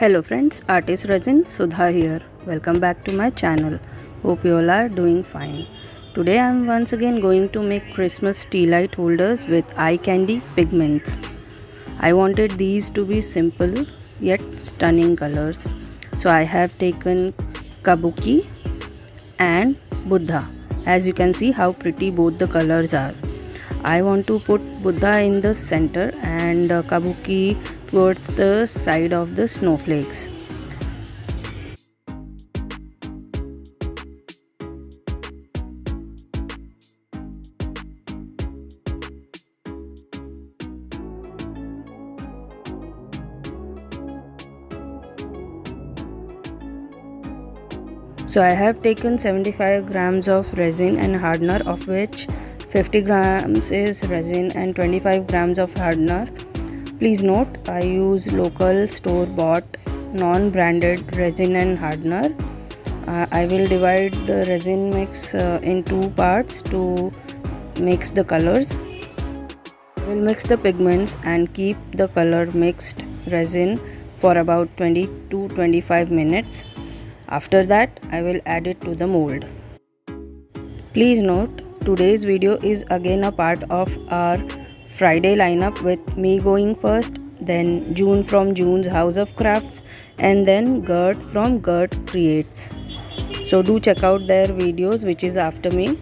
Hello friends, Artist Resin Sudha here. Welcome back to my channel. Hope you all are doing fine. Today I am once again going to make Christmas tea light holders with eye candy pigments. I wanted these to be simple yet stunning colors. So I have taken Kabuki and Buddha. As you can see how pretty both the colors are. I want to put Buddha in the center and Kabuki towards the side of the snowflakes. So I have taken 75 grams of resin and hardener, of which 50 grams is resin and 25 grams of hardener. Please note, I use local store-bought non-branded resin and hardener. I will divide the resin mix in two parts to mix the colors. I will mix the pigments and keep the color mixed resin for about 20 to 25 minutes. After that, I will add it to the mold. Please note, today's video is again a part of our Friday lineup with me going first, then June from June's House of Crafts, and then Gert from Gert Creates. So do check out their videos, which is after me.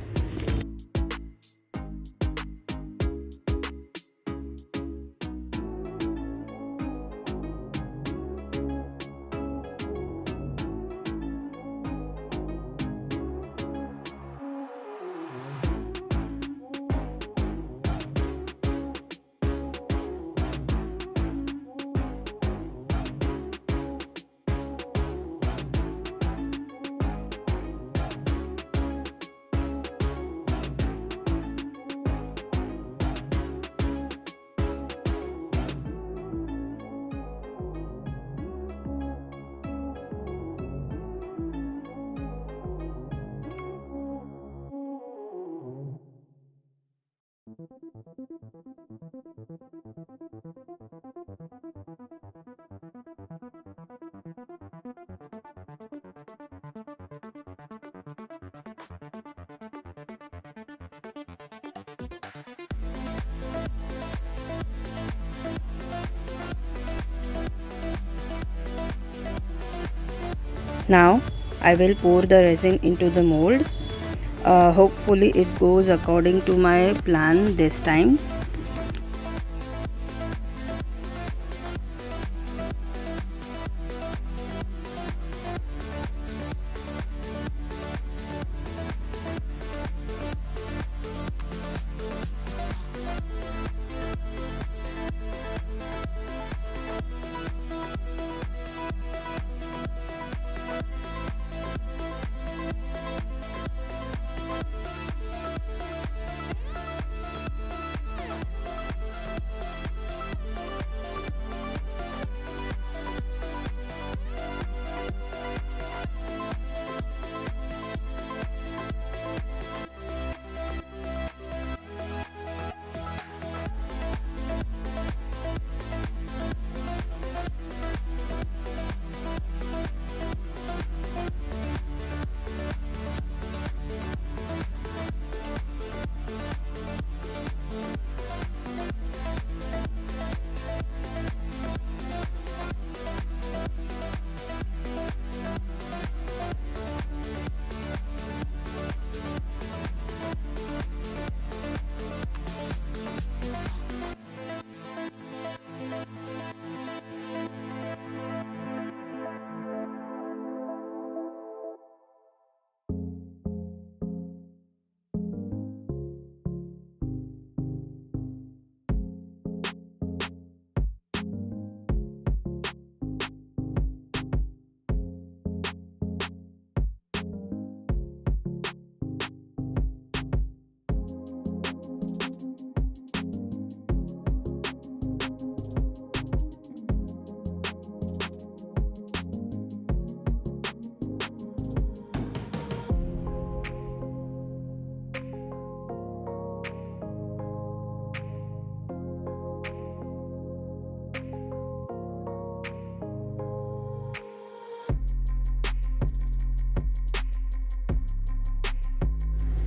Now I will pour the resin into the mold. Hopefully it goes according to my plan this time.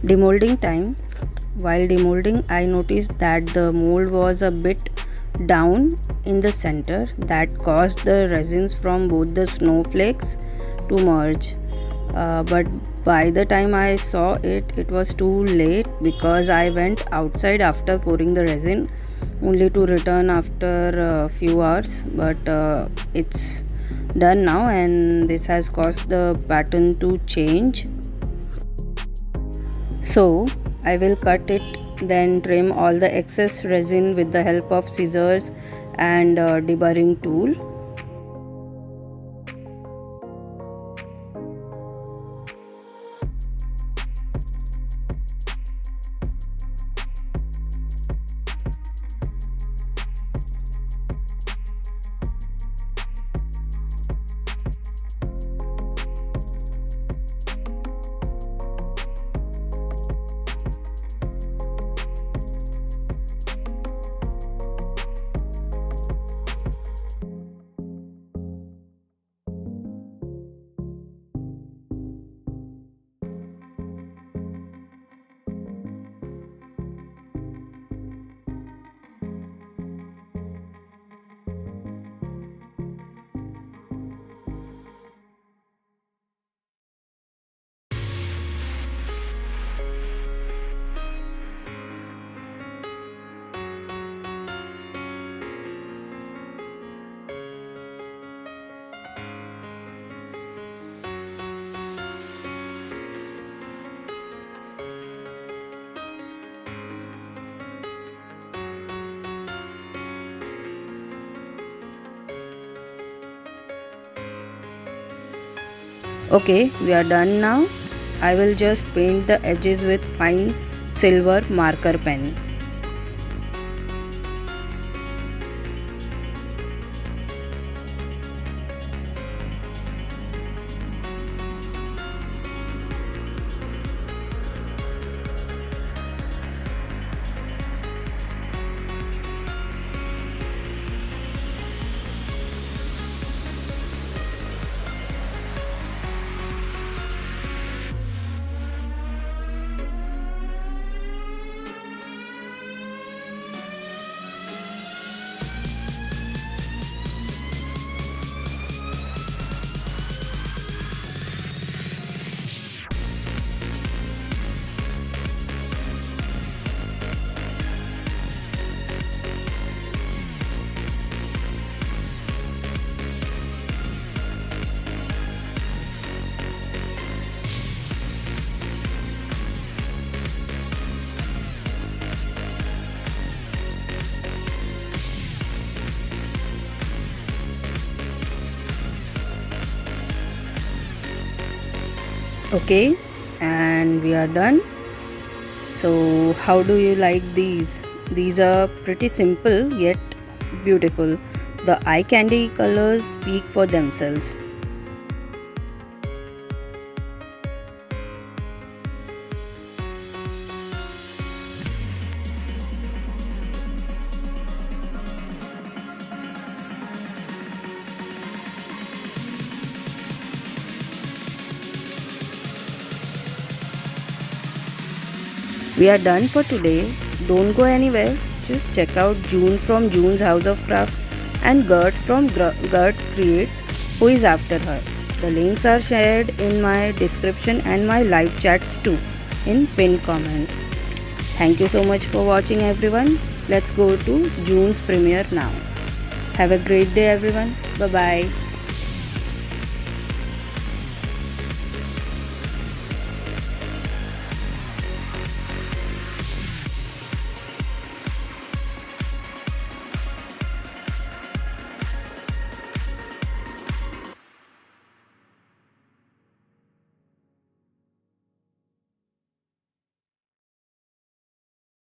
Demolding time. While demolding, I noticed that the mold was a bit down in the center. That caused the resins from both the snowflakes to merge. But by the time I saw it, it was too late because I went outside after pouring the resin only to return after a few hours. But it's done now, and this has caused the pattern to change. So I will cut it, then trim all the excess resin with the help of scissors and deburring tool. Okay, we are done now. I will just paint the edges with fine silver marker pen. Okay, and we are done. So how do you like these? These are pretty simple yet beautiful. The eye candy colors speak for themselves. We are done for today. Don't go anywhere. Just check out June from June's House of Crafts and Gert from Gert Creates, who is after her. The links are shared in my description and my live chats too in pinned comment. Thank you so much for watching, everyone. Let's go to June's premiere now. Have a great day, everyone. Bye bye.